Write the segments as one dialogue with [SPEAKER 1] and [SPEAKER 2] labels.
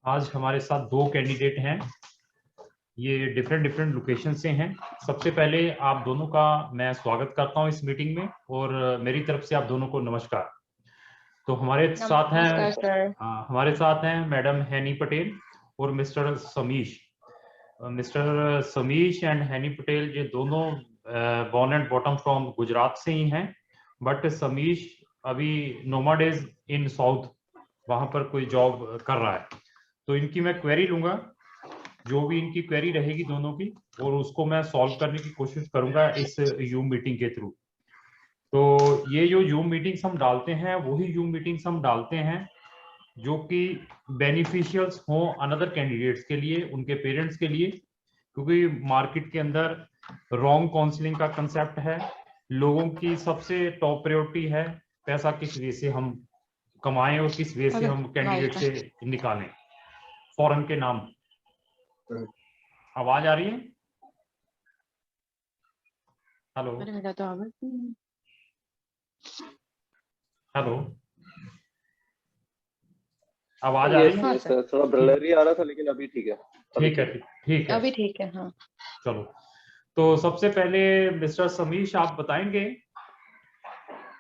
[SPEAKER 1] आज हमारे साथ दो कैंडिडेट हैं, ये डिफरेंट डिफरेंट लोकेशन से हैं। सबसे पहले आप दोनों का मैं स्वागत करता हूं इस मीटिंग में, और मेरी तरफ से आप दोनों को नमस्कार। तो
[SPEAKER 2] नमस्कार सर।
[SPEAKER 1] हमारे साथ हैं मैडम हैनी पटेल और मिस्टर समीश। मिस्टर समीश एंड हैनी पटेल ये दोनों born and bottom from Gujarat से ही हैं, बट समीश अभी नोमाडेज इन साउथ वहां पर कोई जॉब कर रहा है। तो इनकी मैं क्वेरी लूंगा, जो भी इनकी क्वेरी रहेगी दोनों की, और उसको मैं सॉल्व करने की कोशिश करूंगा इस यूम मीटिंग के थ्रू। तो ये जो यूम मीटिंग्स हम डालते हैं वही यूम मीटिंग्स हम डालते हैं जो कि बेनिफिशियल्स हों अनदर कैंडिडेट्स के लिए, उनके पेरेंट्स के लिए, क्योंकि मार्केट के अंदर रॉन्ग काउंसलिंग का कंसेप्ट है। लोगों की सबसे टॉप प्रायोरिटी है पैसा किस वे से हम कमाएं और किस वे से हम कैंडिडेट से निकालें फॉरेन के नाम। आवाज आ रही है? हेलो
[SPEAKER 2] मेरा तो आवाज नहीं।
[SPEAKER 1] हेलो, आवाज आ रही है?
[SPEAKER 3] यस सर, थोड़ा ब्लर ही आ रहा था, लेकिन अभी ठीक है।
[SPEAKER 1] ठीक है, ठीक है,
[SPEAKER 2] अभी ठीक है। हाँ
[SPEAKER 1] चलो। तो सबसे पहले मिस्टर समीश आप बताएंगे।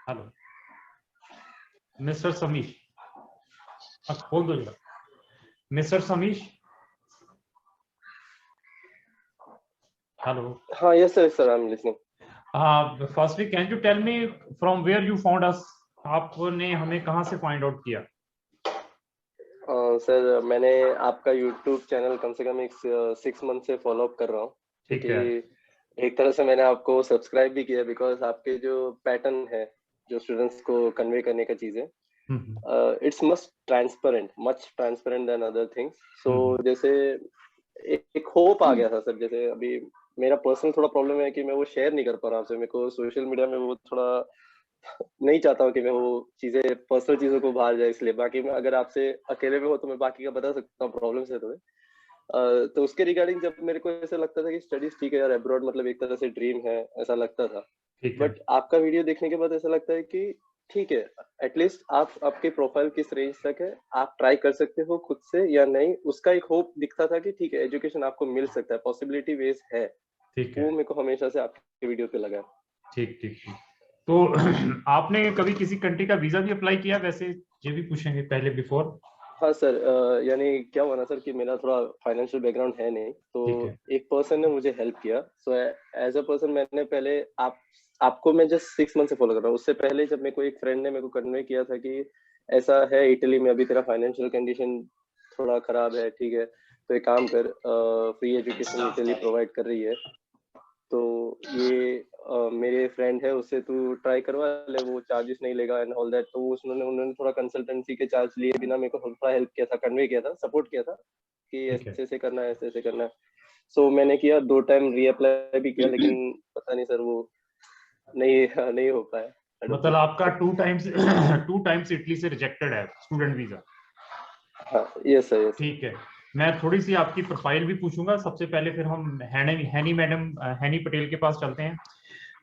[SPEAKER 1] हेलो मिस्टर समीश, खोल दो जरा। Mister Samish, hello.
[SPEAKER 3] हाँ yes sir, I am listening.
[SPEAKER 1] Firstly can you tell me from where you found us? आपने हमें कहां से फाइंड आउट किया?
[SPEAKER 3] सर मैंने आपका यूट्यूब चैनल कम से कम एक 6 मंथ से फॉलो अप कर रहा हूँ,
[SPEAKER 1] ठीक
[SPEAKER 3] क्योंकि
[SPEAKER 1] है।
[SPEAKER 3] एक तरह से मैंने आपको सब्सक्राइब भी किया, बिकॉज आपके जो पैटर्न है जो स्टूडेंट्स को कन्वे करने का चीजें, it's much transparent then other things. So जैसे एक होप आ गया था सर। जैसे अभी मेरा पर्सनल थोड़ा प्रॉब्लम है कि मैं वो शेयर नहीं कर पा रहा हूँ, मेरे को सोशल मीडिया में वो थोड़ा नहीं चाहता हूँ कि मैं वो चीजें, पर्सनल चीजों को बाहर जाए, इसलिए। बाकी मैं अगर आपसे अकेले में हो तो मैं बाकी का बता सकता हूँ, प्रॉब्लम है तो। तो उसके रिगार्डिंग जब मेरे को ऐसा लगता था कि स्टडीज ठीक है यार, अब्रॉड मतलब एक तरह से ड्रीम है, ऐसा लगता था। बट आपका वीडियो देखने के बाद ऐसा लगता है कि ठीक है, एटलीस्ट आप, आपके प्रोफाइल किस रेंज तक है, आप ट्राई कर सकते हो खुद से या नहीं, उसका एक होप दिखता था कि ठीक है, एजुकेशन आपको मिल सकता है, पॉसिबिलिटी बेस है।
[SPEAKER 1] ठीक है,
[SPEAKER 3] वो मेरे को हमेशा से आपके वीडियो पे लगा।
[SPEAKER 1] ठीक ठीक ठीक। तो आपने कभी किसी कंट्री का वीजा भी अप्लाई किया? वैसे ये भी पूछेंगे पहले बिफोर।
[SPEAKER 3] हाँ सर, यानी क्या हुआ ना सर कि मेरा थोड़ा फाइनेंशियल बैकग्राउंड है नहीं, तो एक पर्सन ने मुझे हेल्प किया। सो एज अ पर्सन मैंने पहले आपको मैं जस्ट 6 मंथ से फॉलो कर रहा हूँ। उससे पहले जब मेरे को एक फ्रेंड ने मेरे को कन्वे किया था कि ऐसा है इटली में, अभी तेरा फाइनेंशियल कंडीशन थोड़ा खराब है, ठीक है, तो एक काम कर, फ्री एजुकेशन इटली प्रोवाइड कर रही है, तो ये मेरे फ्रेंड है, उससे तू ट्राई करवा ले, वो चार्जेस नहीं लेगा एंड ऑल दैट। तो उन्होंने थोड़ा कंसल्टेंसी के चार्ज लिए बिना मेरे को थोड़ा हेल्प किया था, कन्वे किया था, सपोर्ट किया था कि ऐसे ऐसे करना है, ऐसे ऐसे करना है। सो मैंने किया, 2 टाइम रीअप्लाई भी किया, लेकिन पता नहीं सर वो नहीं नहीं हो पाया।
[SPEAKER 1] मतलब आपका 2 टाइम्स इटली से रिजेक्टेड है स्टूडेंट वीजा?
[SPEAKER 3] हाँ यस सर, यस।
[SPEAKER 1] ठीक है, मैं थोड़ी सी आपकी प्रोफाइल भी पूछूंगा। सबसे पहले फिर हम हैनी पटेल के पास चलते हैं।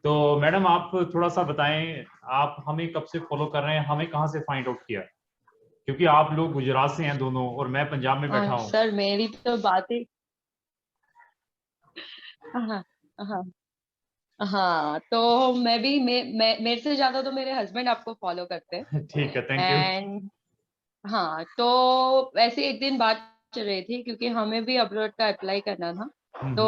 [SPEAKER 1] तो मैडम आप थोड़ा सा बताएं, आप हमें कब से फॉलो कर रहे हैं, हमें कहाँ से फाइंड आउट किया? क्योंकि आप लोग गुजरात से हैं दोनों और मैं पंजाब में बैठा हूँ।
[SPEAKER 2] सर मेरी तो बात ही हाँ हाँ हाँ, तो मैं भी मेरे से ज्यादा तो मेरे हस्बैंड आपको फॉलो करते हैं।
[SPEAKER 1] ठीक है, थैंक यू।
[SPEAKER 2] एंड हाँ, तो वैसे एक दिन बात चल रही थी, क्योंकि हमें भी अब्रॉड का अप्लाई करना था। तो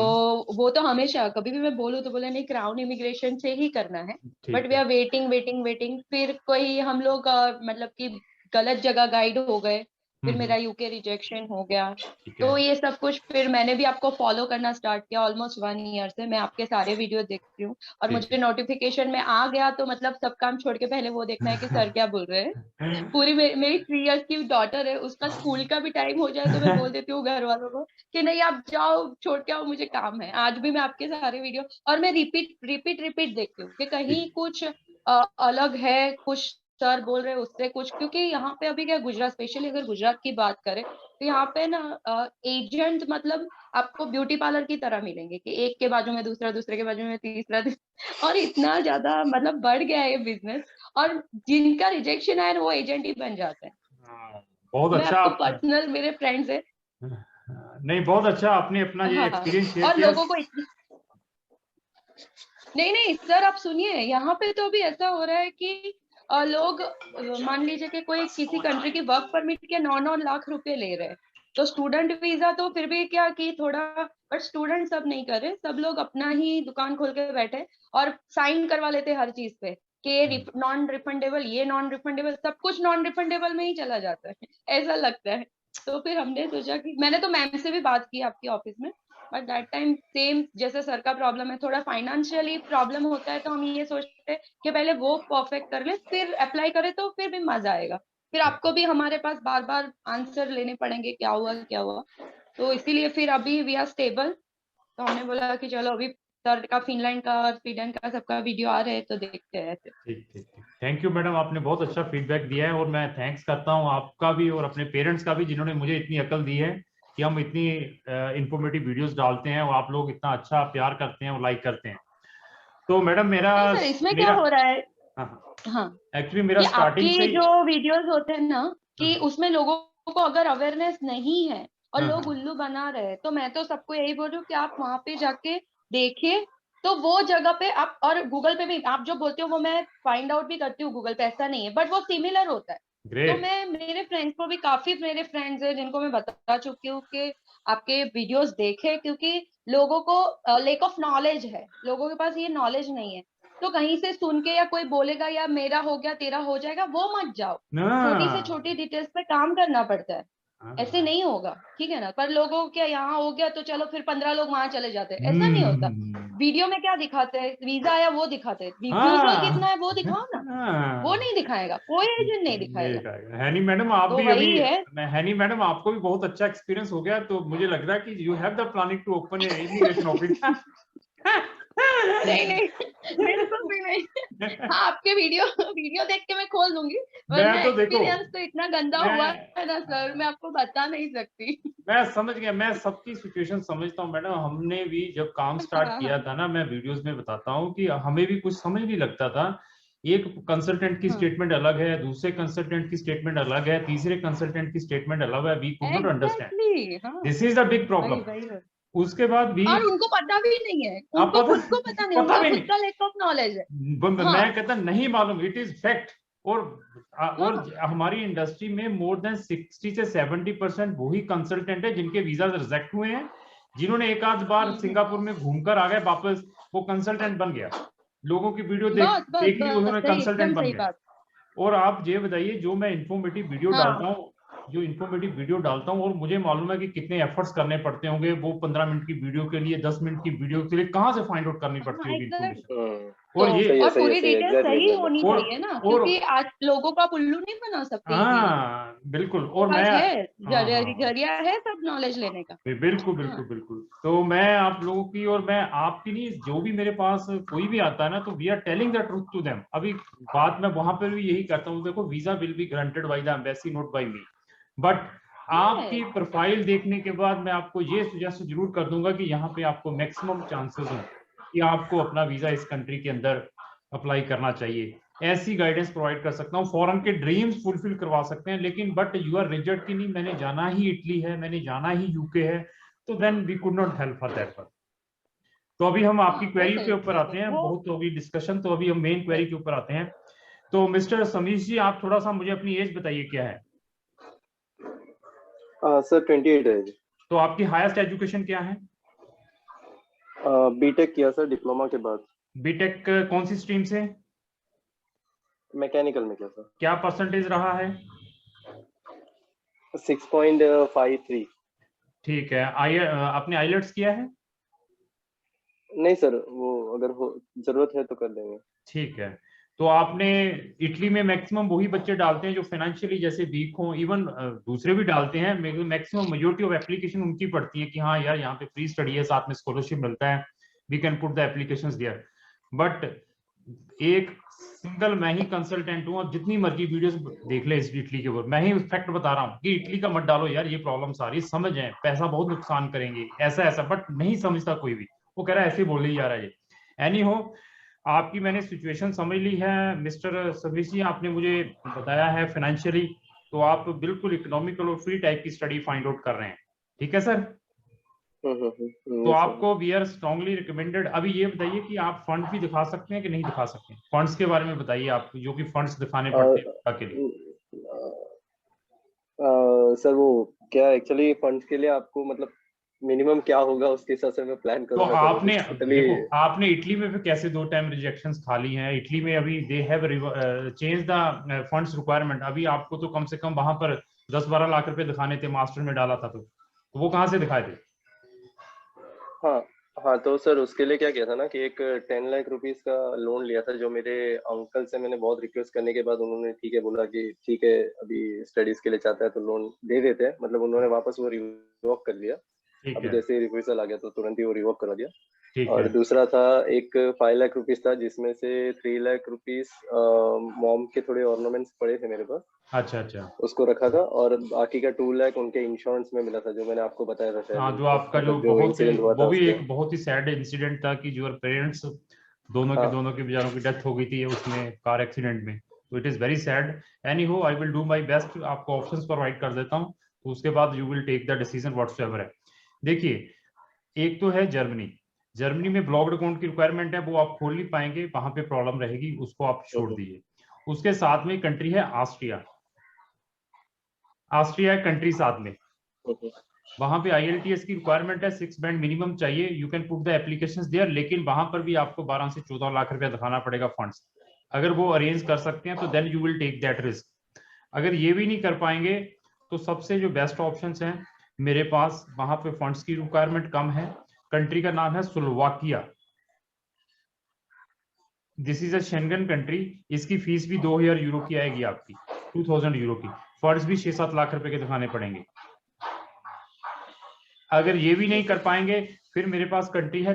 [SPEAKER 2] वो तो हमेशा कभी भी मैं बोलूँ तो बोले नहीं, क्राउन इमिग्रेशन से ही करना है। But we are waiting waiting waiting, फिर कोई हम लोग मतलब कि गलत जगह गाइड हो गए, फिर मेरा यूके रिजेक्शन हो गया। तो ये सब कुछ फिर मैंने भी आपको फॉलो करना स्टार्ट किया। ऑलमोस्ट 1 ईयर से मैं आपके सारे वीडियो देखती हूँ, और मुझे नोटिफिकेशन में आ गया तो मतलब सब काम छोड़ के पहले वो देखना है कि सर क्या बोल रहे हैं। पूरी मेरी 3 इयर्स की डॉटर है, उसका स्कूल का भी टाइम हो जाए तो मैं बोल देती हूँ घर वालों को कि नहीं आप जाओ, छोड़ के आओ, मुझे काम है। आज भी मैं आपके सारे वीडियो और मैं रिपीट रिपीट रिपीट देखती हूँ कि कहीं कुछ अलग है, कुछ सर बोल रहे हैं उससे कुछ। क्योंकि यहाँ पे अभी क्या, गुजरात, स्पेशली अगर गुजरात की बात करें तो यहाँ पे ना एजेंट मतलब आपको ब्यूटी पार्लर की तरह मिलेंगे कि एक के बाजू में दूसरा, दूसरे के बाजू में तीसरा और इतना ज्यादा मतलब बढ़ गया है ये बिजनेस। और जिनका रिजेक्शन आया वो एजेंट ही बन जाते हैं।
[SPEAKER 1] बहुत
[SPEAKER 2] मैं
[SPEAKER 1] अच्छा।
[SPEAKER 2] आपको पर्सनल, मेरे फ्रेंड्स है।
[SPEAKER 1] नहीं, बहुत अच्छा आपने अपना ये
[SPEAKER 2] हाँ,
[SPEAKER 1] एक्सपीरियंस शेयर
[SPEAKER 2] और
[SPEAKER 1] किया।
[SPEAKER 2] लोगों को नहीं नहीं सर, आप सुनिए, यहाँ पे तो अभी ऐसा हो रहा है कि लोग मान लीजिए कि कोई किसी कंट्री की वर्क परमिट के 9-9 लाख रुपए ले रहे हैं, तो स्टूडेंट वीजा तो फिर भी क्या कि थोड़ा, बट स्टूडेंट सब नहीं कर रहे, सब लोग अपना ही दुकान खोल के बैठे और साइन करवा लेते हर चीज पे कि नॉन रिफंडेबल, ये नॉन रिफंडेबल, सब कुछ नॉन रिफंडेबल में ही चला जाता है, ऐसा लगता है। तो फिर हमने सोचा कि मैंने तो मैम से भी बात की आपके ऑफिस में, बट दैट टाइम सेम जैसे सर का प्रॉब्लम है, थोड़ा फाइनेंशियली प्रॉब्लम होता है, तो हम ये सोचते हैं कि पहले वो परफेक्ट कर ले, फिर अप्लाई करें, तो फिर भी मजा आएगा। फिर आपको भी हमारे पास बार बार आंसर लेने पड़ेंगे, क्या हुआ क्या हुआ, तो इसीलिए फिर अभी वी आर स्टेबल। तो हमने बोला कि चलो अभी सर का फिनलैंड का और स्वीडन का सबका वीडियो आ रहे हैं, तो देखते हैं।
[SPEAKER 1] ठीक ठीक ठीक, थैंक यू मैडम, आपने बहुत अच्छा फीडबैक दिया है, और मैं थैंक्स करता हूँ आपका भी और अपने पेरेंट्स का भी, जिन्होंने मुझे इतनी अकल दी है कि हम इतनी इंफॉर्मेटिव वीडियोस डालते हैं और आप लोग इतना अच्छा प्यार करते हैं और लाइक करते हैं। तो मैडम मेरा
[SPEAKER 2] नहीं सर, इसमें क्या हो रहा है, हाँ,
[SPEAKER 1] एक्चुअली मेरा
[SPEAKER 2] ये
[SPEAKER 1] स्टार्टिंग से
[SPEAKER 2] आपकी
[SPEAKER 1] ही,
[SPEAKER 2] जो वीडियोस होते हैं ना, कि उसमें लोगों को अगर अवेयरनेस नहीं है और
[SPEAKER 1] हाँ
[SPEAKER 2] लोग
[SPEAKER 1] हाँ
[SPEAKER 2] उल्लू बना रहे हैं, तो मैं तो सबको यही बोल रही हूँ कि आप वहां पे जाके देखिए। तो वो जगह पे आप, और गूगल पे भी आप जो बोलते हो वो मैं फाइंड आउट भी करती हूँ गूगल पे, ऐसा नहीं है, बट वो सिमिलर होता है। तो
[SPEAKER 1] ग्रेट,
[SPEAKER 2] मैं मेरे फ्रेंड्स को भी, काफी मेरे फ्रेंड्स हैं जिनको मैं बता चुकी हूँ कि आपके वीडियोस देखे, क्योंकि लोगों को लेक ऑफ नॉलेज है, लोगों के पास ये नॉलेज नहीं है, तो कहीं से सुन के या कोई बोलेगा या मेरा हो गया तेरा हो जाएगा, वो मत जाओ। छोटी से
[SPEAKER 1] ना
[SPEAKER 2] छोटी डिटेल्स पे काम करना पड़ता है, ऐसे नहीं होगा, ठीक है ना। पर लोगों को क्या, यहाँ हो गया तो चलो फिर 15 लोग वहां चले जाते हैं, ऐसा नहीं होता। वीडियो में क्या दिखाते हैं, वीजा आया वो दिखाते हैं, रिफ्यूजल कितना है वो दिखाओ ना, वो नहीं दिखाएगा, कोई एजेंट नहीं
[SPEAKER 1] नहीं
[SPEAKER 2] दिखाएगा।
[SPEAKER 1] दिखाएगा। है नहीं मैडम, आप
[SPEAKER 2] तो
[SPEAKER 1] भी अभी,
[SPEAKER 2] वही है।
[SPEAKER 1] है नहीं मैडम, आपको भी बहुत अच्छा एक्सपीरियंस हो गया, तो मुझे लग रहा है कि you have the planning to open a immigration office.
[SPEAKER 2] नहीं नहीं बिल्कुल भी नहीं। हाँ, आपके वीडियो वीडियो देख के मैं खोल दूंगी,
[SPEAKER 1] मैं
[SPEAKER 2] वरना
[SPEAKER 1] तो देखो,
[SPEAKER 2] एक्सपीरियंस तो इतना गंदा
[SPEAKER 1] मैं
[SPEAKER 2] हुआ है ना सर, मैं आपको बता नहीं सकती।
[SPEAKER 1] मैं समझ गया, मैं सबकी सिचुएशन समझता हूँ मैडम। हमने भी जब काम स्टार्ट
[SPEAKER 2] हाँ
[SPEAKER 1] किया
[SPEAKER 2] हाँ
[SPEAKER 1] था ना, मैं वीडियोस में बताता हूँ कि हमें भी कुछ समझ नहीं लगता था। एक कंसल्टेंट की
[SPEAKER 2] हाँ,
[SPEAKER 1] स्टेटमेंट अलग है, दूसरे कंसल्टेंट की स्टेटमेंट अलग है, तीसरे कंसल्टेंट की स्टेटमेंट अलग है, we could not understand,
[SPEAKER 2] exactly, हाँ,
[SPEAKER 1] दिस इज द बिग
[SPEAKER 2] वही
[SPEAKER 1] प्रॉब्लम।
[SPEAKER 2] वही वही।
[SPEAKER 1] उसके बाद भी
[SPEAKER 2] और उनको पता भी नहीं है,
[SPEAKER 1] आप
[SPEAKER 2] उनको
[SPEAKER 1] पता,
[SPEAKER 2] खुद को पता नहीं,
[SPEAKER 1] पता
[SPEAKER 2] उनका
[SPEAKER 1] भी
[SPEAKER 2] खुद
[SPEAKER 1] नहीं,
[SPEAKER 2] का लैक ऑफ नॉलेज है। हाँ
[SPEAKER 1] मैं कहता नहीं मालूम, इट इज फैक्ट। और
[SPEAKER 2] हाँ
[SPEAKER 1] हमारी इंडस्ट्री में मोर देन 60 से 70% वही कंसल्टेंट है जिनके वीजा रिजेक्ट हुए हैं, जिन्होंने एक आध बार
[SPEAKER 2] हम्म,
[SPEAKER 1] सिंगापुर में घूमकर आ गए वापस, वो कंसल्टेंट बन गया, लोगों की वीडियो
[SPEAKER 2] बस बस
[SPEAKER 1] देख ली,
[SPEAKER 2] बस,
[SPEAKER 1] उन्होंने
[SPEAKER 2] सही,
[SPEAKER 1] कंसल्टेंट
[SPEAKER 2] एकदम
[SPEAKER 1] बन
[SPEAKER 2] सही
[SPEAKER 1] गए।
[SPEAKER 2] बात।
[SPEAKER 1] और आप ये बताइए, जो मैं इंफॉर्मेटिव वीडियो
[SPEAKER 2] हाँ
[SPEAKER 1] डालता हूँ, जो इंफॉर्मेटिव वीडियो डालता हूँ, और मुझे मालूम है कि कितने एफर्ट्स करने पड़ते होंगे, वो 15 मिनट की वीडियो के लिए, 10 मिनट की वीडियो के लिए कहाँ से फाइंड आउट करनी पड़ती
[SPEAKER 2] हाँ
[SPEAKER 1] होगी
[SPEAKER 2] एग्जैक्ट।
[SPEAKER 1] इन्फॉर्मेशन।
[SPEAKER 2] तो
[SPEAKER 1] और ये,
[SPEAKER 3] सही है,
[SPEAKER 2] और
[SPEAKER 3] सही है,
[SPEAKER 2] पूरी
[SPEAKER 3] सही है,
[SPEAKER 2] डिटेल
[SPEAKER 3] एग्जैक्टली
[SPEAKER 2] सही
[SPEAKER 3] एग्जैक्टली।
[SPEAKER 2] होनी
[SPEAKER 1] और
[SPEAKER 2] चाहिए ना,
[SPEAKER 1] और
[SPEAKER 2] क्योंकि आज लोगों को आप उल्लू नहीं बना सकते इजीली।
[SPEAKER 1] हाँ बिल्कुल,
[SPEAKER 2] के
[SPEAKER 1] और मैं,
[SPEAKER 2] पास है,
[SPEAKER 1] हाँ हाँ हाँ,
[SPEAKER 2] जरिया है सब नॉलेज लेने का।
[SPEAKER 1] बिल्कुल बिल्कुल
[SPEAKER 2] हाँ
[SPEAKER 1] बिल्कुल। तो मैं आप लोगों की, और मैं आपकी नहीं, जो भी मेरे पास कोई भी आता है ना, तो we are telling the truth to them. अभी बात मैं वहां पर भी यही करता हूँ, देखो visa will be granted by the embassy, not by me, but आपकी
[SPEAKER 2] यस,
[SPEAKER 1] प्रोफाइल देखने के बाद मैं आपको ये सुजेस्ट जरूर कर दूंगा कि यहाँ पे आपको मैक्सिमम चांसेस हो कि आपको अपना वीजा इस कंट्री के अंदर अप्लाई करना चाहिए। ऐसी गाइडेंस प्रोवाइड कर सकता हूँ, फॉरेन के ड्रीम्स फुलफिल करवा सकते हैं, लेकिन बट यू आर रिजल्ट की नहीं, मैंने जाना ही इटली है, मैंने जाना ही यूके है, तो then we could not help for that. तो अभी हम आपकी
[SPEAKER 2] हाँ वो
[SPEAKER 1] क्वेरी के
[SPEAKER 2] सही
[SPEAKER 1] ऊपर
[SPEAKER 2] बात
[SPEAKER 1] आते
[SPEAKER 2] है
[SPEAKER 1] हैं,
[SPEAKER 2] वो।
[SPEAKER 1] बहुत होगी डिस्कशन, तो अभी हम मेन क्वेरी के ऊपर आते हैं। तो मिस्टर समीश जी, आप थोड़ा सा मुझे अपनी एज बताइए क्या है।
[SPEAKER 3] सर 28 है।
[SPEAKER 1] तो आपकी हाईएस्ट एजुकेशन क्या है।
[SPEAKER 3] बीटेक किया सर, डिप्लोमा के बाद।
[SPEAKER 1] बीटेक कौन सी स्ट्रीम से।
[SPEAKER 3] मैकेनिकल में किया सर।
[SPEAKER 1] क्या परसेंटेज रहा है।
[SPEAKER 3] 6.53।
[SPEAKER 1] ठीक है, आपने आईलेट्स किया है।
[SPEAKER 3] नहीं सर, वो अगर हो जरूरत है तो कर देंगे।
[SPEAKER 1] ठीक है, तो आपने, इटली में मैक्सिमम वही बच्चे डालते हैं जो फाइनेंशियली जैसे वीक हों, इवन दूसरे भी डालते हैं, मैक्सिमम मेजोरिटी ऑफ एप्लीकेशन उनकी पड़ती है कि हाँ यार यहाँ पे फ्री स्टडी है, साथ में स्कॉलरशिप मिलता है, we can put the applications there. But एक सिंगल मैं ही कंसल्टेंट हूँ, अब जितनी मर्जी वीडियोस देख ले इस इटली के ऊपर, मैं ही फैक्ट बता रहा हूँ कि इटली का मत डालो यार, ये प्रॉब्लम सारी समझ है, पैसा बहुत नुकसान करेंगे, ऐसा ऐसा, बट नहीं समझता कोई भी, वो कह रहा है ऐसे बोल ही जा रहा है ये। एनी हो, आपकी मैंने सिचुएशन समझ ली है मिस्टर समीश जी, आपने मुझे बताया है फाइनेंशियली तो आप बिल्कुल इकोनॉमिकल और फ्री टाइप की स्टडी फाइंड आउट कर रहे हैं, ठीक है सर। तो आपको वी आर स्ट्रांगली रिकमेंडेड। अभी ये बताइए कि आप फंड भी दिखा सकते हैं कि नहीं दिखा सकते हैं, फंड्स के बारे में बताइए आप, जो कि फंड्स दिखाने पड़ते हैं के लिए।
[SPEAKER 3] सर वो क्या एक्चुअली फंड्स के लिए आपको मतलब मिनिमम क्या होगा उसके हिसाब से मैं प्लान
[SPEAKER 1] तो
[SPEAKER 3] करूंगा।
[SPEAKER 1] आपने देखो, आपने इटली में फिर कैसे 2 टाइम रिजेक्शंस खा ली हैं? इटली में अभी they have change the funds requirement. अभी आपको तो कम से कम वहां पर 10-12 लाख रुपए दिखाने थे, मास्टर में डाला था तो वो कहाँ से दिखाए थे?
[SPEAKER 3] हाँ हाँ, तो सर उसके लिए क्या किया था ना कि एक 10 लाख रुपीस का लोन लिया था, जो मेरे अंकल से मैंने बहुत रिक्वेस्ट करने के बाद उन्होंने ठीक है बोला कि ठीक है अभी स्टडीज के लिए चाहता है तो लोन दे देते हैं। मतलब उन्होंने वापस वो रिवोक कर लिया। अभी जैसे ही रिक्वेस्ट आ गया तो तुरंत ही वो रिवोक करा दिया। और दूसरा था एक 5 लाख रुपीस था, जिसमें से 3 लाख रुपीस मॉम के थोड़े ऑर्नामेंट्स पड़े थे मेरे पास।
[SPEAKER 1] अच्छा,
[SPEAKER 3] उसको रखा था। और बाकी का 2 लाख उनके इंश्योरेंस में मिला था, जो मैंने आपको बताया था शायद।
[SPEAKER 1] हाँ, जो आपका
[SPEAKER 3] मतलब
[SPEAKER 1] जो
[SPEAKER 3] इंसिडेंट हुआ था,
[SPEAKER 1] वो भी एक बहुत ही सैड इंसिडेंट था कि जो पेरेंट्स दोनों के बेचारों की डेथ हो गई थी उसमें, कार एक्सीडेंट में। तो it is very sad. Anyhow, I will do my best, आपको ऑप्शंस प्रोवाइड कर देता हूँ, तो उसके बाद you will take the decision whatsoever है। देखिए, एक तो है जर्मनी में ब्लॉक्ड अकाउंट की रिक्वायरमेंट है, वो आप खोल नहीं पाएंगे, वहां पे प्रॉब्लम रहेगी, उसको आप छोड़ दीजिए। उसके साथ में कंट्री है ऑस्ट्रिया कंट्री साथ में, वहां पे IELTS की रिक्वायरमेंट है, 6 बैंड मिनिमम चाहिए। You can put the applications there, लेकिन वहां पर भी आपको 12 से 14 लाख रुपया दिखाना पड़ेगा फंड्स। अगर वो अरेंज कर सकते हैं तो then you will take that risk. अगर ये भी नहीं कर पाएंगे तो सबसे जो बेस्ट ऑप्शंस हैं मेरे पास, वहां पे फंड्स की रिक्वायरमेंट कम है। कंट्री का नाम है Slovakia. This is a Schengen country. इसकी फीस भी 2000 यूरो की आएगी आपकी, 2000 यूरो की। फंड्स भी 6-7 लाख रुपए के दिखाने पड़ेंगे। अगर ये भी नहीं कर पाएंगे, फिर मेरे पास कंट्री है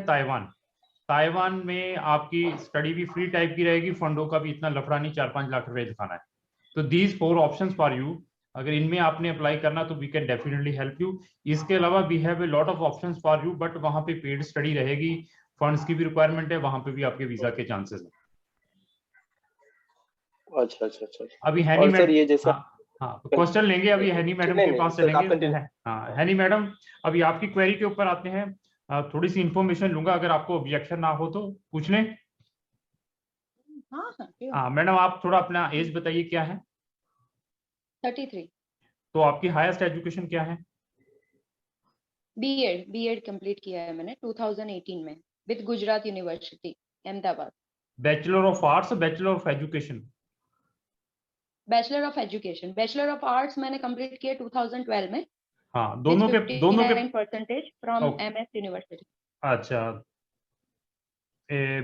[SPEAKER 1] ताइवान में आपकी स्टडी भी फ्री टाइप की रहेगी, फंडों का भी इतना लफड़ा नहीं, 4-5 लाख रुपए दिखाना है। तो दीज 4 ऑप्शंस फॉर यू। अगर इनमें आपने अप्लाई करना तो we can definitely help you. इसके अलावा we have a lot of options for you, but वहां पे पेड स्टडी रहेगी, फंड्स की भी रिक्वायरमेंट है, वहां पे भी आपके वीजा के चांसेस हैं।
[SPEAKER 3] अच्छा।
[SPEAKER 1] अभी हैनी
[SPEAKER 3] सर ये जैसा
[SPEAKER 1] हाँ, क्वेश्चन लेंगे अभी, हैनी मैडम के पास चलेंगे। हाँ, हैनी मैडम, अभी आपकी क्वेरी के ऊपर आते हैं। थोड़ी सी इंफॉर्मेशन लूंगा, अगर आपको ऑब्जेक्शन ना हो तो पूछ लें। हाँ मैडम, आप थोड़ा अपना एज बताइए, क्या है?
[SPEAKER 2] 33।
[SPEAKER 1] तो आपकी हाईएस्ट एजुकेशन क्या है?
[SPEAKER 2] बीएड कंप्लीट किया है मैंने 2018 में with Gujarat university Ahmedabad.
[SPEAKER 1] Bachelor of arts, bachelor of education?
[SPEAKER 2] Bachelor of education. Bachelor of arts मैंने कंप्लीट किया 2012 में।
[SPEAKER 1] हाँ, दोनों के
[SPEAKER 2] 59% फ्रॉम एमएस यूनिवर्सिटी।
[SPEAKER 1] अच्छा,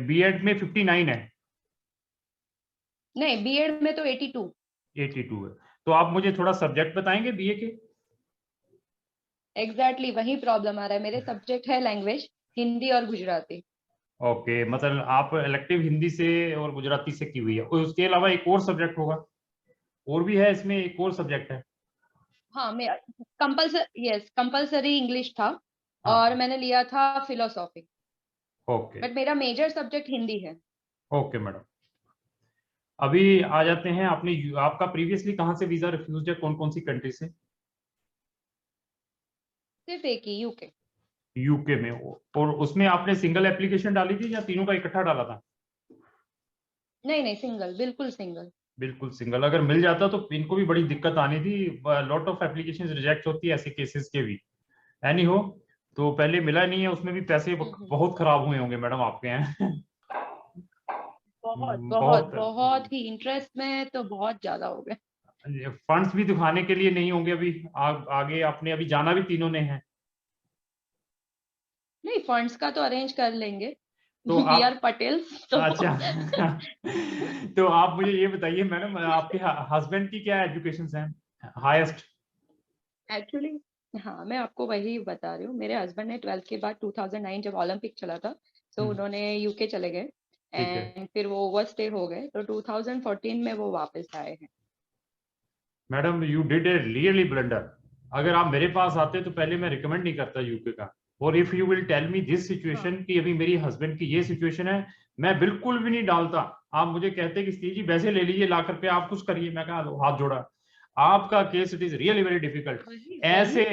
[SPEAKER 1] बीएड में 59 है?
[SPEAKER 2] नहीं, बीएड में तो 82
[SPEAKER 1] है। तो आप मुझे थोड़ा सब्जेक्ट बताएंगे बीए के?
[SPEAKER 2] एग्जैक्टली वही प्रॉब्लम आ रहा है। मेरे सब्जेक्ट है लैंग्वेज, हिंदी और गुजराती।
[SPEAKER 1] ओके, मतलब आप इलेक्टिव हिंदी से और गुजराती से की हुई है, और उसके अलावा एक और सब्जेक्ट होगा? और भी है इसमें, एक और सब्जेक्ट है?
[SPEAKER 2] हाँ, मैं कंपलसरी इंग्लिश था।
[SPEAKER 1] हाँ,
[SPEAKER 2] और मैंने लिया था फिलोसॉफी।
[SPEAKER 1] ओके,
[SPEAKER 2] बट मेरा मेजर सब्जेक्ट हिंदी है।
[SPEAKER 1] Okay madam. अभी आ जाते हैं, आपका प्रीवियसली कहाँ से वीजा रिफ्यूज है, कौन कौन सी कंट्री से?
[SPEAKER 2] सिर्फ एक ही,
[SPEAKER 1] यूके में और उसमें आपने सिंगल एप्लीकेशन डाली थी या तीनों का इकट्ठा डाला था?
[SPEAKER 2] नहीं, सिंगल, बिल्कुल सिंगल।
[SPEAKER 1] बिल्कुल सिंगल। अगर मिल जाता तो इनको भी बड़ी दिक्कत आनी थी, लॉट ऑफ एप्लीकेशंस रिजेक्ट होती है ऐसे केसेस के भी। एनी हो, तो पहले मिला नहीं है, उसमें भी पैसे बहुत खराब हुए होंगे मैडम आपके हैं।
[SPEAKER 2] बहुत ही इंटरेस्ट में तो बहुत ज्यादा हो गए।
[SPEAKER 1] फंड्स भी दिखाने के लिए नहीं होंगे अभी आगे, आपने अभी जाना भी तीनों ने है?
[SPEAKER 2] नहीं, फंड्स का तो अरेंज कर लेंगे।
[SPEAKER 1] तो
[SPEAKER 2] वी आर पटेल तो।
[SPEAKER 1] अच्छा। तो आप मुझे ये बताइए मैडम, आपके हस्बैंड की क्या एजुकेशन है हाईएस्ट?
[SPEAKER 2] एक्चुअली हाँ, मैं आपको वही बता रही हूँ। मेरे हस्बैंड ने 12th के बाद 2009 जब ओलंपिक चला था, तो उन्होंने यूके चले गए एंड फिर वो ओवर स्टे हो गए, तो 2014 में वो वापस आए हैं।
[SPEAKER 1] Madam, you did a really blunder. अगर आप मेरे पास आते तो पहले मैं रिकमेंड नहीं करता यूके का। और if you will tell me this situation कि अभी मेरी हस्बैंड की ये सिचुएशन है, मैं बिल्कुल भी नहीं डालता। आप मुझे कहते कि स्टीव जी वैसे ले लीजिए लाख रुपए, आप कुछ करिए, मैं कहा हाथ जोड़ा। आपका case it is really very difficult. ऐसे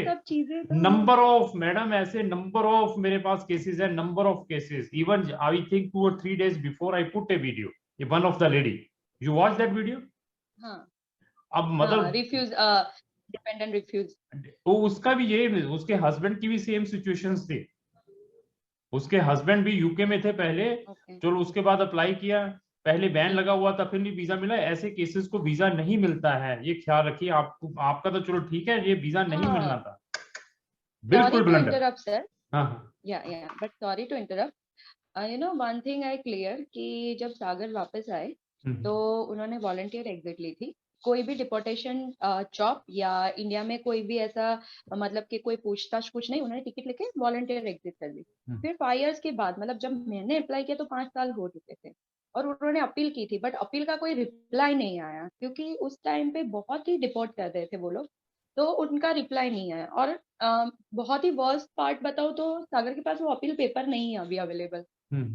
[SPEAKER 1] नंबर ऑफ मैडम, ऐसे नंबर ऑफ मेरे पास केसेस है, number of cases. Even I think 2 or 3 days before I put A video, one of the lady, you watch that video? अब मतलब
[SPEAKER 2] refuse, dependent refuse,
[SPEAKER 1] तो उसका भी ये, उसके हस्बैंड की भी सेम सिचुएशंस थी। उसके हस्बैंड भी यूके में थे पहले, चलो उसके बाद अप्लाई किया, पहले बैन लगा हुआ था, फिर भी वीजा मिला। ऐसे केसेस को वीजा नहीं मिलता है, ये ख्याल रखिए। आपको, आपका तो चलो ठीक है, ये वीजा नहीं मिलना था। बिल्कुल blunder.
[SPEAKER 2] But sorry to interrupt, you know one thing I clear कि जब सागर वापस आए तो उन्होंने वॉलंटियर एग्जिट ली थी। कोई भी डिपोर्टेशन चॉप या इंडिया में कोई भी ऐसा मतलब कि कोई पूछताछ कुछ नहीं, उन्होंने टिकट लेके वॉलंटियर एग्जिट कर दी। फिर 5 years के बाद, मतलब जब मैंने अप्लाई किया तो 5 साल हो चुके थे, और उन्होंने अपील की थी, बट अपील का कोई रिप्लाई नहीं आया, क्योंकि उस टाइम पे बहुत ही डिपोर्ट कर रहे थे वो लोग, तो उनका रिप्लाई नहीं आया। और बहुत ही वर्स्ट पार्ट बताओ तो सागर के पास वो अपील पेपर नहीं है अभी अवेलेबल।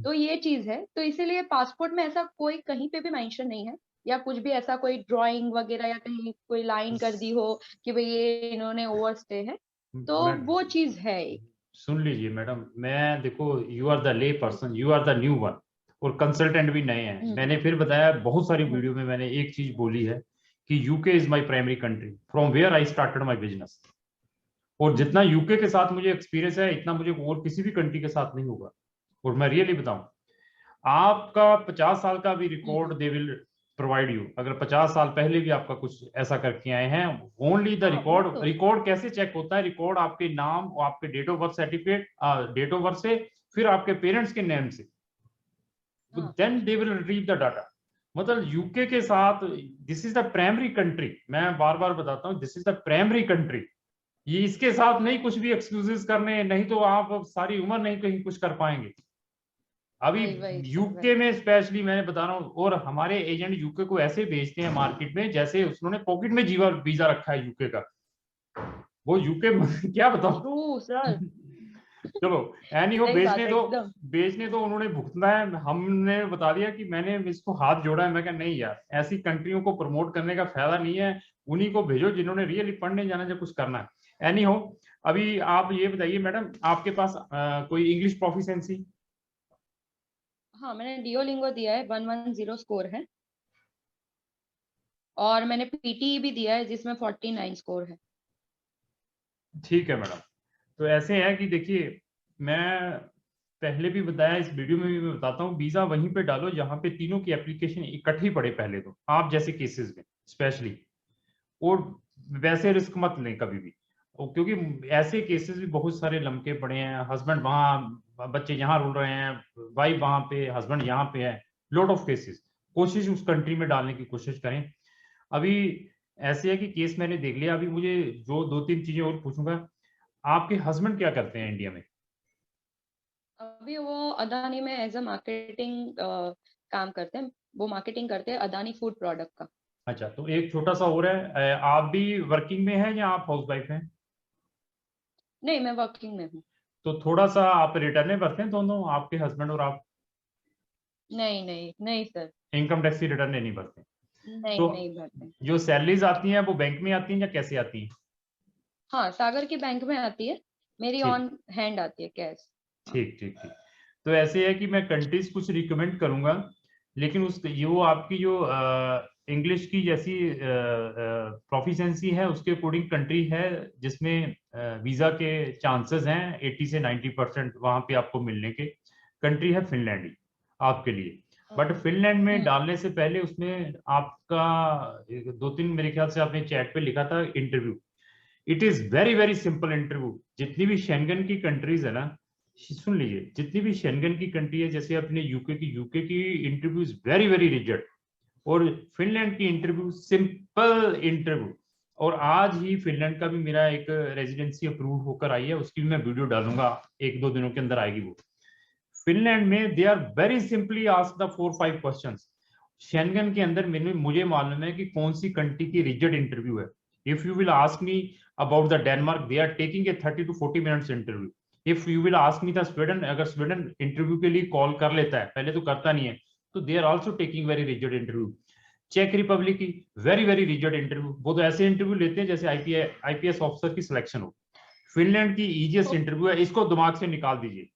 [SPEAKER 2] तो ये चीज है, तो इसीलिए पासपोर्ट में ऐसा कोई कहीं पे भी मेंशन नहीं है, या कुछ भी ऐसा कोई ड्राइंग वगैरह या कहीं कोई लाइन कर दी हो कि भाई ये इन्होंने ओवरस्टे है, तो वो चीज है।
[SPEAKER 1] सुन लीजिए मैडम, मैं देखो, you are the lay person, you are the new one, और कंसल्टेंट भी नए हैं। मैंने फिर बताया बहुत सारी वीडियो में, मैंने एक चीज बोली है कि UK is my primary country from where I started my business, और जितना यूके के साथ मुझे एक्सपीरियंस है, इतना मुझे और किसी भी कंट्री के साथ नहीं होगा। और मैं रियली बताऊं, आपका 50 साल का भी record they will provide you. अगर 50 साल पहले भी आपका कुछ ऐसा करके आए हैं, ओनली द रिकॉर्ड। रिकॉर्ड कैसे चेक होता है? रिकॉर्ड आपके नाम और आपके date of birth certificate, date of birth से, फिर आपके पेरेंट्स के नेम से, then they will retrieve the data. मतलब यूके के साथ, this is the primary country. मैं बार बार बताता हूँ, this is the primary country. ये इसके साथ नहीं कुछ भी एक्सक्यूजेस करने, नहीं तो आप सारी उम्र नहीं कहीं कुछ कर पाएंगे। अभी यूके में स्पेशली मैं बता रहा हूँ, और हमारे एजेंट यूके को ऐसे भेजते हैं मार्केट में जैसे उन्होंने पॉकेट में वीजा रखा है यूके का। वो यूके क्या बताओ सर। चलो एनी हो, बेचने तो उन्होंने भुगतना है। हमने बता दिया कि मैंने इसको हाथ जोड़ा है। मैं कहा नहीं यार, ऐसी कंट्रियों को प्रमोट करने का फायदा नहीं है, उन्हीं को भेजो जिन्होंने रियली पढ़ने जाना है, कुछ करना है। एनी हो, अभी आप ये बताइए मैडम, आपके पास कोई इंग्लिश प्रोफिशिएंसी?
[SPEAKER 2] हाँ, मैंने डिओलिंगो दिया है, 110 स्कोर है, और मैंने पीटी भी दिया है जिसमें 49 स्कोर है।
[SPEAKER 1] ठीक है मैडम, तो ऐसे है कि देखिए, मैं पहले भी बताया, इस वीडियो में भी मैं बताता हूँ, वीजा वहीं पे डालो जहां पे तीनों की एप्लीकेशन इकट्ठी पड़े पहले तो, आप जैसे केसेस में स्पेशली। और वैसे रिस्क मत लें कभी भी, क्योंकि ऐसे केसेस भी बहुत सारे लमके पड़े हैं। हस्बैंड वहाँ, बच्चे यहाँ रुल रहे हैं, वाइफ वहां पे, हस्बैंड यहाँ पे है, लॉट ऑफ केसेस। कोशिश उस कंट्री में डालने की कोशिश करें। अभी ऐसे है कि केस मैंने देख लिया। अभी मुझे जो 2-3 चीजें और पूछूंगा। आपके हस्बैंड क्या करते हैं इंडिया में?
[SPEAKER 2] अभी वो अदानी में एज अ मार्केटिंग काम करते हैं। वो मार्केटिंग करते हैं अदानी फूड प्रोडक्ट का।
[SPEAKER 1] अच्छा, तो एक छोटा सा और है, आप भी वर्किंग में हैं या आप हाउस वाइफ हैं?
[SPEAKER 2] नहीं, मैं वर्किंग में हूँ।
[SPEAKER 1] तो थोड़ा सा आप रिटर्न भरते हैं दोनों, आपके हस्बैंड और आप?
[SPEAKER 2] नहीं नहीं नहीं सर,
[SPEAKER 1] इनकम टैक्स की रिटर्न नहीं भरते?
[SPEAKER 2] नहीं
[SPEAKER 1] तो
[SPEAKER 2] नहीं भरते। जो
[SPEAKER 1] सैलरीज आती हैं वो बैंक में आती हैं या कैसे आती हैं?
[SPEAKER 2] हाँ, सागर की बैंक में आती है, मेरी ऑन हैंड आती है कैश।
[SPEAKER 1] ठीक ठीक ठीक। तो ऐसे है कि मैं कंट्रीज कुछ रिकमेंड करूंगा, लेकिन उस ये वो आपकी जो इंग्लिश की जैसी प्रोफिशिएंसी है उसके अकॉर्डिंग कंट्री है जिसमें वीजा के चांसेस हैं 80 से 90% वहां पे आपको मिलने के। कंट्री है फिनलैंड ही आपके लिए। बट फिनलैंड में डालने से पहले उसमें आपका 2-3 मेरे ख्याल से आपने चैट पे लिखा था interview. It is very very simple interview. जितनी भी शेंगन की कंट्रीज है ना, सुन लीजिए, जितनी भी शेंगन की कंट्री है, जैसे अपने यूके की interview is very very rigid, और फिनलैंड की इंटरव्यू सिंपल इंटरव्यू। और आज ही फिनलैंड का भी मेरा एक रेजिडेंसी अप्रूव होकर आई है, उसकी भी मैं वीडियो डालूंगा, 1-2 दिनों के अंदर आएगी वो। फिनलैंड में they are very simply ask the 4-5 questions. Schengen के अंदर मुझे मालूम है कि कौन सी कंट्री की रिजिड इंटरव्यू है। If you will ask me about the Denmark, they are taking a 30 to 40 minutes interview. If you will ask me the Sweden, अगर स्वीडन इंटरव्यू के लिए कॉल कर लेता है, पहले तो करता नहीं है, तो they are also taking very rigid interview. चेक रिपब्लिक की वेरी वेरी रिजिड इंटरव्यू, वो तो ऐसे इंटरव्यू लेते हैं जैसे आईपीएस ऑफिसर की सिलेक्शन हो। फिनलैंड की इजीएस्ट इंटरव्यू है, इसको दिमाग से निकाल दीजिए।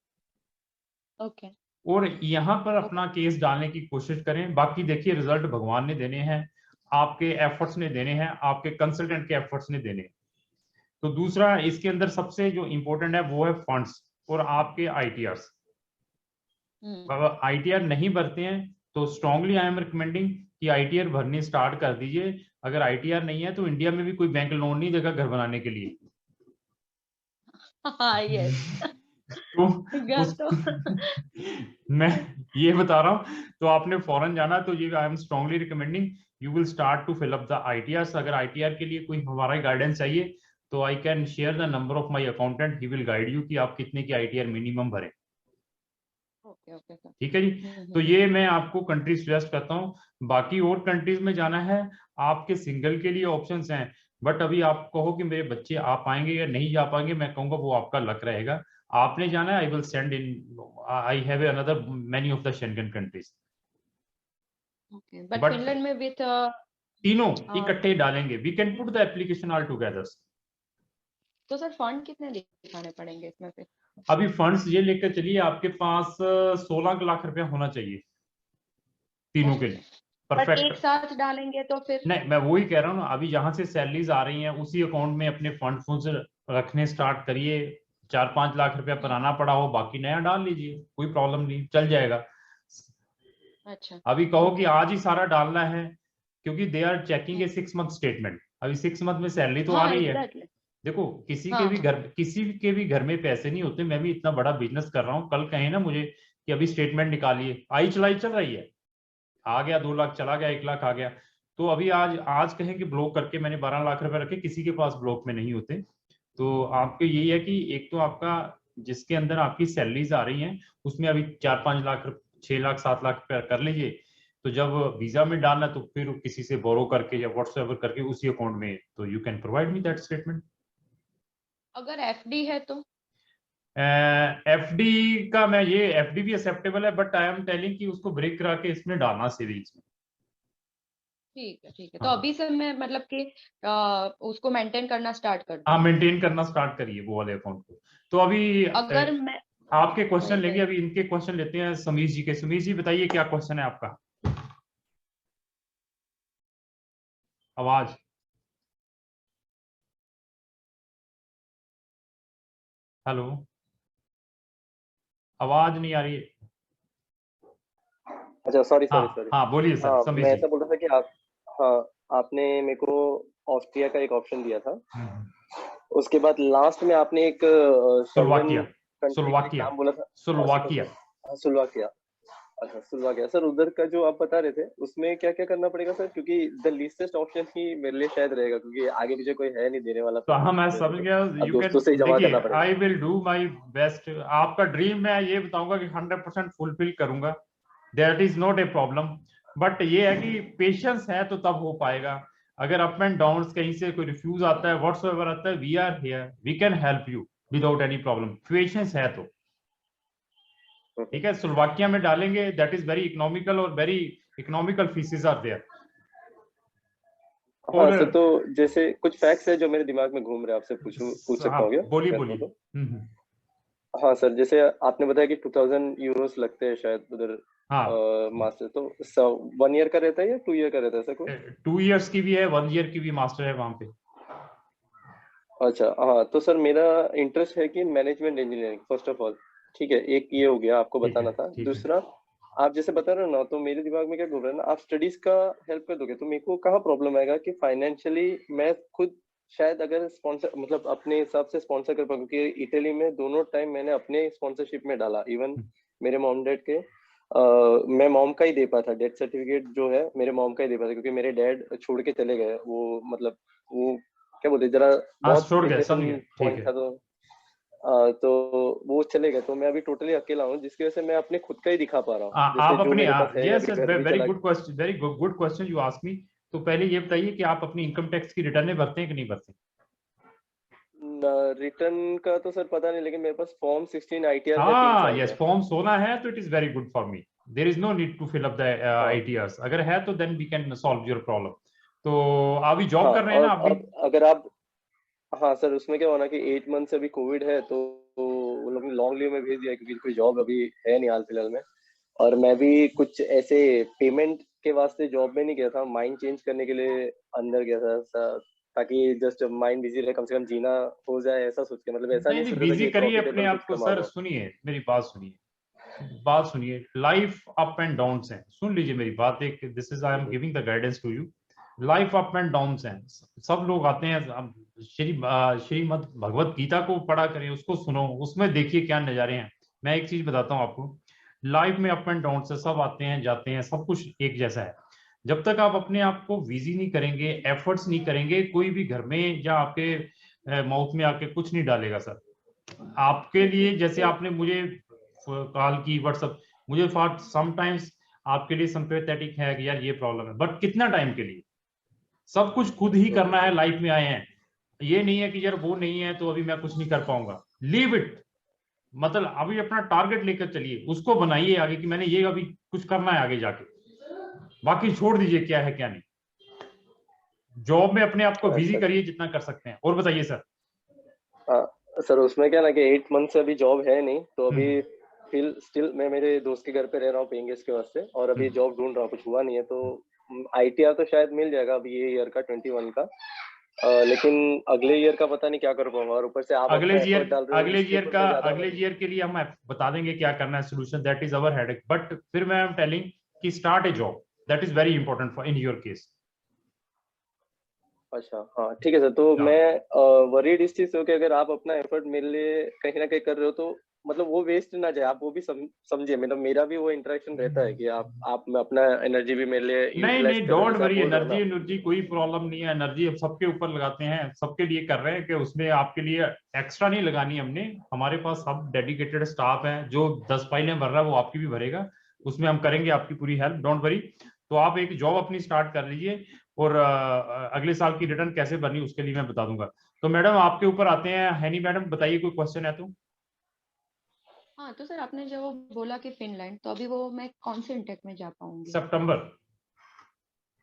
[SPEAKER 2] ओके
[SPEAKER 1] और यहाँ पर अपना केस डालने की कोशिश करें। बाकी देखिए रिजल्ट भगवान ने देने हैं, आपके एफर्ट्स ने देने हैं, आपके कंसल्टेंट के एफर्ट्स ने देने हैं। तो दूसरा इसके अंदर सबसे जो इंपॉर्टेंट है वो है फंड्स और आपके आईटीआरस। अगर आईटीआर नहीं भरते हैं तो स्ट्रांगली आई एम रिकमेंडिंग कि आईटीआर भरनी स्टार्ट कर दीजिए। अगर आईटीआर नहीं है तो इंडिया में भी कोई बैंक लोन नहीं देगा घर बनाने के लिए।
[SPEAKER 2] हाँ यस
[SPEAKER 1] तो मैं ये बता रहा हूँ, तो आपने फॉरेन जाना तो ये I am strongly recommending you will start to fill up the ITR. अगर आईटीआर के लिए कोई हमारा गाइडेंस चाहिए तो I can share the number of my accountant, he will guide you कि आप कितने की आईटीआर मिनिमम भरें। ठीक है जी। तो ये मैं आपको कंट्री सजेस्ट करता हूँ। बाकी और कंट्रीज में जाना है आपके सिंगल के लिए ऑप्शंस हैं, बट अभी आप कहो कि मेरे बच्चे आ पाएंगे या नहीं जा पाएंगे, मैं कहूंगा वो आपका लक रहेगा। आपने जाना है, I will send in, I have another many of the Schengen countries.
[SPEAKER 2] But Finland में विथ
[SPEAKER 1] तीनों इकट्ठे डालेंगे, we can put the application all together.
[SPEAKER 2] तो सर फंड कितने दिखाने पड़ेंगे इसमें फिर?
[SPEAKER 1] अभी फंड्स ये लेकर चलिए, आपके पास 16 लाख रुपया होना चाहिए तीनों के लिए।
[SPEAKER 2] परफेक्ट। एक साथ डालेंगे तो फिर
[SPEAKER 1] नहीं, मैं वही कह रहा हूँ ना, अभी जहां से सैलरीज आ रही हैं उसी अकाउंट में अपने फंड्स रखने स्टार्ट करिए। 4-5 लाख रुपया पुराना पड़ा हो, बाकी नया डाल लीजिए, कोई प्रॉब्लम नहीं, चल जाएगा।
[SPEAKER 2] अच्छा
[SPEAKER 1] अभी कहो कि आज ही सारा डालना है, क्योंकि they are checking a 6 month statement. अभी 6 मंथ में सैलरी तो आ रही है। देखो किसी के भी घर में पैसे नहीं होते। मैं भी इतना बड़ा बिजनेस कर रहा हूँ, कल कहें ना मुझे कि अभी स्टेटमेंट निकालिए, आई चलाई चल रही है, आ गया 2 लाख, चला गया 1 लाख, आ गया। तो अभी आज कहें कि ब्लॉक करके मैंने 12 लाख रुपए रखे, किसी के पास ब्लॉक में नहीं होते। तो आपको यही है कि एक तो आपका जिसके अंदर आपकी सैलरीज आ रही हैं उसमें अभी 4-5 लाख, 6 लाख, 7 लाख कर लीजिए। तो जब वीजा में डालना तो फिर किसी से बोरो करके या व्हाट्सएवर करके उसी अकाउंट में, तो you can provide me that statement.
[SPEAKER 2] अगर एफडी है तो
[SPEAKER 1] एफडी का मैं ये एफडी भी एक्सेप्टेबल है, बट आई एम टेलिंग कि उसको ब्रेक करा के इसमें डालना सेविंग्स में।
[SPEAKER 2] ठीक है। तो अभी से मैं मतलब कि उसको मेंटेन करना स्टार्ट कर दूं?
[SPEAKER 1] हाँ, मेंटेन करना स्टार्ट करिए वो वाले अकाउंट को। तो अभी
[SPEAKER 2] अगर मैं
[SPEAKER 1] आपके क्वेश्चन लेंगे, अभी इनके क्वेश्चन लेते हैं समीश जी के। समीश जी बताइए क्या क्वेश्चन है आपका। आवाज हेलो, आवाज नहीं आ रही है।
[SPEAKER 3] अच्छा सॉरी।
[SPEAKER 1] हाँ बोलिए सर। समीश
[SPEAKER 3] मैं
[SPEAKER 1] जी,
[SPEAKER 3] ऐसा बोल रहा था कि आपने मेरे को ऑस्ट्रिया का एक ऑप्शन दिया था। उसके बाद लास्ट में आपने एक
[SPEAKER 1] स्लोवाकिया
[SPEAKER 3] नाम बोला था।
[SPEAKER 1] स्लोवाकिया।
[SPEAKER 3] स्लोवाकिया। अच्छा स्लोवाकिया। सर उधर का जो आप बता रहे थे उसमें क्या क्या करना पड़ेगा सर, क्योंकि द लीस्टेस्ट ऑप्शन ही मेरे लिए शायद रहेगा, क्योंकि आगे पीछे कोई है नहीं देने वाला।
[SPEAKER 1] तो हाँ मैं समझ गया। यू कैन, देखिए आई विल डू माय बेस्ट। आपका ड्रीम मैं ये बताऊंगा कि 100% फुलफिल करूंगा, that is not a problem. But ये है कि पेशेंस है तो तब हो पाएगा। अगर अप एंड डाउन कहीं से कोई रिफ्यूज आता है, व्हाट्सएवर आता है, we are here, we can help you without any problem. Patience है तो ठीक है। स्लोवाकिया में डालेंगे, दैट इज वेरी इकोनॉमिकल और very economical fees are there.
[SPEAKER 3] हाँ सर, तो जैसे कुछ फैक्ट्स है जो मेरे दिमाग में घूम रहे हैं, आपसे पूछ सकता हूँ क्या?
[SPEAKER 1] बोलिए।
[SPEAKER 3] हाँ सर, जैसे आपने बताया कि 2000 यूरोस लगते हैं शायद उधर मास्टर, तो 1 ईयर का रहता है या 2 ईयर का रहता है सर? कोई
[SPEAKER 1] 2 इयर्स की भी है, 1 ईयर की भी मास्टर है वहां पे।
[SPEAKER 3] अच्छा हाँ, तो सर मेरा इंटरेस्ट है कि management engineering first of all. ठीक है, एक ये हो गया, आपको बताना था। दूसरा, आप जैसे बता रहे हो ना, तो मेरे दिमाग में क्या घूम रहा है ना, आप स्टडीज का हेल्प कर दोगे तो मेरे को कहाँ प्रॉब्लम आएगा कि फाइनेंशियली मैं खुद शायद अगर स्पॉन्सर, मतलब अपने हिसाब से स्पॉन्सर कर पाऊँ, क्योंकि इटली में दोनों टाइम मैंने अपने स्पॉन्सरशिप में डाला। इवन मेरे मॉम डैड के मैं मॉम का ही दे पाया था, डेथ सर्टिफिकेट जो है मेरे मॉम का ही दे पाया था, क्योंकि मेरे डैड छोड़ के चले गए। वो मतलब वो क्या बोलते, जरा बहुत पॉइंट था, तो वो चले गए। तो मैं अभी टोटली अकेला हूँ, जिसकी वजह से मैं अपने खुद का ही दिखा पा रहा हूँ।
[SPEAKER 1] आप अपने, very good question you ask me. तो पहले ये बताइए कि आप अपनी इनकम टैक्स की रिटर्न भरते हैं कि नहीं भरते?
[SPEAKER 3] रिटर्न का तो सर पता नहीं, लेकिन मेरे पास फॉर्म 16 आईटीआर है।
[SPEAKER 1] हाँ यस, फॉर्म 16 है तो it is very good for me. There is no need to fill up the ITRs. अगर है तो then we can solve your problem. तो अभी जॉब कर रहे हैं ना
[SPEAKER 3] और
[SPEAKER 1] अभी?
[SPEAKER 3] अगर आप, हाँ सर, उसमें क्या होना कि 8 मंथ से अभी कोविड है, तो वो लोग ने लॉन्ग लीव में भेज दिया क्योंकि कोई जॉब अभी है नहीं हाल फिलहाल में. और मैं भी कुछ ऐसे पेमेंट के वास्ते जॉब में नहीं गया था, माइंड चेंज करने के लिए अंदर गया था, ताकि जस्ट माइंड बिजी रहे, कम से कम जीना हो जाए ऐसा सोच के. मतलब ऐसा नहीं
[SPEAKER 1] नहीं
[SPEAKER 3] सोचा था
[SPEAKER 1] बिजी
[SPEAKER 3] कि
[SPEAKER 1] करिए अपने
[SPEAKER 3] प्रॉफिटेबल
[SPEAKER 1] आप
[SPEAKER 3] कुछ
[SPEAKER 1] को सर.
[SPEAKER 3] कमाऊंगा.
[SPEAKER 1] सुनिए मेरी बात, सुनिए. लाइफ अप एंड डाउन्स हैं. सुन लीजिए मेरी बात. एक this is I am giving the guidance to you. Life up and downs हैं. सब लोग आते हैं. अब श्रीमद् भगवत गीता को पढ़ा करें, उसको सुनो, उसमें देखिए क्या नजारे हैं. मैं एक चीज बताता हूँ आपको. लाइफ में अप एंड डाउन से सब आते हैं जाते हैं, सब कुछ एक जैसा है. जब तक आप अपने आप को बिजी नहीं करेंगे, एफर्ट्स नहीं करेंगे, कोई भी घर में या आपके माउथ में आके कुछ नहीं डालेगा सर. आपके लिए जैसे आपने मुझे कॉल की, व्हाट्सएप, मुझे फॉर समटाइम्स आपके लिए सिंपैथेटिक है कि यार ये प्रॉब्लम है, बट कितना टाइम के लिए? सब कुछ खुद ही करना है. लाइफ में आए हैं, ये नहीं है कि यार वो नहीं है तो अभी मैं कुछ नहीं कर पाऊंगा. Leave it. मतलब अभी अपना टारगेट लेकर चलिए, उसको बनाइए आगे कि मैंने ये अभी कुछ करना है आगे जाके. बाकी छोड़ दीजिए क्या है क्या नहीं. जॉब में अपने आप को बिजी करिए जितना कर सकते हैं. और बताइए सर.
[SPEAKER 3] सर उसमें क्या ना कि 8 मंथ से अभी जॉब है नहीं, तो अभी फिल स्टिल मैं मेरे दोस्त के घर पे रह रहा हूँ पेइंग गेस्ट के वास्ते, और अभी जॉब ढूंढ रहा हूँ, कुछ हुआ नहीं है. तो ITR तो शायद मिल जाएगा अभी ये ईयर का 21 का, लेकिन अगले ईयर का पता नहीं क्या कर पाऊंगा. और ऊपर से आप
[SPEAKER 1] अगले
[SPEAKER 3] ईयर
[SPEAKER 1] ईयर के लिए हम बता देंगे क्या करना है, solution. That is our headache. But फिर मैं एम टेलिंग कि start A job. That is very important for in your case.
[SPEAKER 3] अच्छा, हाँ ठीक है सर. तो मैं वरीड इस चीज से कि अगर आप अपना एफर्ट मेरे लिए कहीं ना कहीं कर रहे हो, तो मतलब वो वेस्ट ना जाए. आप वो भी समझिए. मतलब मेरा भी वो इंटरेक्शन रहता है कि आप में अपना एनर्जी भी मेरे लिए यूटिलाइज
[SPEAKER 1] नहीं
[SPEAKER 3] कर रहे हो,
[SPEAKER 1] डोंट
[SPEAKER 3] जैसे आप
[SPEAKER 1] वरी.
[SPEAKER 3] बोल रहे हो ना.
[SPEAKER 1] एनर्जी कोई प्रॉब्लम नहीं है. एनर्जी अब सबके ऊपर लगाते हैं, सबके लिए कर रहे हैं कि उसमें आपके लिए एक्स्ट्रा नहीं लगानी हमने. हमारे पास सब डेडिकेटेड स्टाफ है. जो 10 फाइलें भर रहा है वो आपकी भी भरेगा. उसमें हम करेंगे आपकी पूरी हेल्प. Don't worry. तो आप एक जॉब अपनी स्टार्ट कर लीजिए, और अगले साल की रिटर्न कैसे भरनी उसके लिए मैं बता दूंगा. तो मैडम आपके ऊपर आते हैं. हैनी मैडम बताइए, कोई क्वेश्चन है तो?
[SPEAKER 2] हाँ तो सर आपने जो बोला कि फिनलैंड, तो अभी वो मैं कौन से इंटेक में जा पाऊंगी?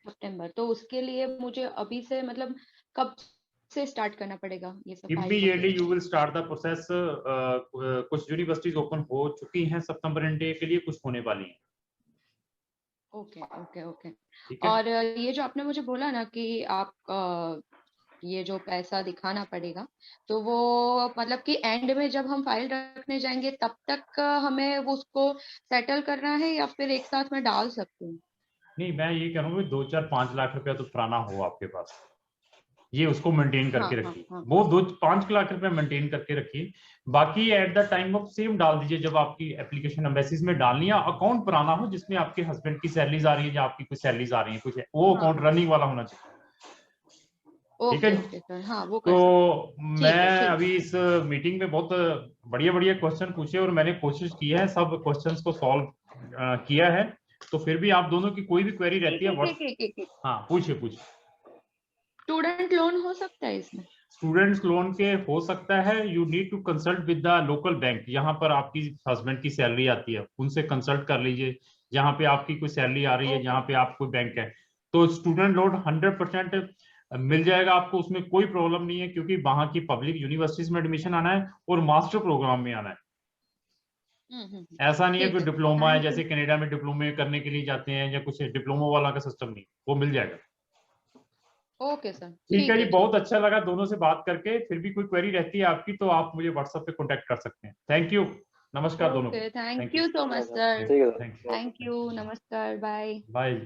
[SPEAKER 1] सितंबर.
[SPEAKER 2] तो उसके लिए मुझे अभी से मतलब कब से स्टार्ट करना पड़ेगा ये सब फाइल
[SPEAKER 1] इमीडिएटली
[SPEAKER 2] वगैरह?
[SPEAKER 1] You will start the process. कुछ यूनिवर्सिटीज ओपन हो चुकी हैं सितंबर इंटेक के लिए, कुछ होने वाली हैं.
[SPEAKER 2] Okay okay okay.
[SPEAKER 1] ठीक है.
[SPEAKER 2] और ये जो आपने मुझे बोला ना कि आप ये जो पैसा दिखाना पड़ेगा, तो वो मतलब कि एंड में जब हम फाइल रखने जाएंगे तब तक हमें उसको सेटल करना है, या फिर एक साथ में डाल सकती हूँ?
[SPEAKER 1] नहीं, मैं ये कह रहा हूँ 2-4-5 लाख रुपया तो पुराना हो आपके पास, ये उसको मेंटेन
[SPEAKER 2] हाँ
[SPEAKER 1] करके
[SPEAKER 2] हाँ
[SPEAKER 1] रखिए.
[SPEAKER 2] हाँ.
[SPEAKER 1] वो 2-5 लाख रुपया मेंटेन करके रखिए. बाकी at the time of same डाल दीजिए. जब आपकी एप्लीकेशन एम्बेसीज में डालनी है, अकाउंट पुराना हो जिसमें आपके हस्बैंड की सैलरीज आ रही है या आपकी कुछ सैलरीज आ रही है, कुछ है, वो
[SPEAKER 2] हाँ
[SPEAKER 1] अकाउंट
[SPEAKER 2] हाँ.
[SPEAKER 1] रनिंग वाला होना चाहिए. ठीक है.
[SPEAKER 2] ओके ओके सर, हाँ वो कर सकते हैं.
[SPEAKER 1] तो मैं
[SPEAKER 2] ठीक है.
[SPEAKER 1] अभी इस मीटिंग में बहुत बढ़िया बढ़िया क्वेश्चन पूछे, और मैंने कोशिश की है सब क्वेश्चंस को सॉल्व किया है. तो फिर भी आप दोनों की कोई भी क्वेरी रहती है हाँ पूछिए.
[SPEAKER 2] स्टूडेंट लोन हो सकता है इसमें?
[SPEAKER 1] स्टूडेंट्स लोन के हो सकता है. You need to consult with the local bank. यहाँ पर आपकी हस्बैंड की सैलरी आती है, उनसे कंसल्ट कर लीजिए. जहाँ पे आपकी कोई सैलरी आ रही है, जहाँ पे आप कोई बैंक है, तो स्टूडेंट लोन 100% मिल जाएगा आपको. उसमें कोई प्रॉब्लम नहीं है, क्योंकि वहाँ की पब्लिक यूनिवर्सिटीज में एडमिशन आना है और मास्टर प्रोग्राम में आना है. ऐसा नहीं है कोई डिप्लोमा है, जैसे कनाडा में डिप्लोमे करने के लिए जाते हैं, या कुछ डिप्लोमा वाला का सिस्टम नहीं, वो मिल जाएगा.
[SPEAKER 2] Okay sir.
[SPEAKER 1] ठीक है जी. बहुत अच्छा लगा दोनों से बात करके. फिर भी कोई क्वेरी रहती है आपकी तो आप मुझे व्हाट्सएप पे कांटेक्ट कर सकते हैं. Thank you. नमस्कार दोनों को.
[SPEAKER 2] Thank you so much sir.
[SPEAKER 3] ठीक है.
[SPEAKER 2] Thank you. नमस्कार. बाय.
[SPEAKER 1] बाय.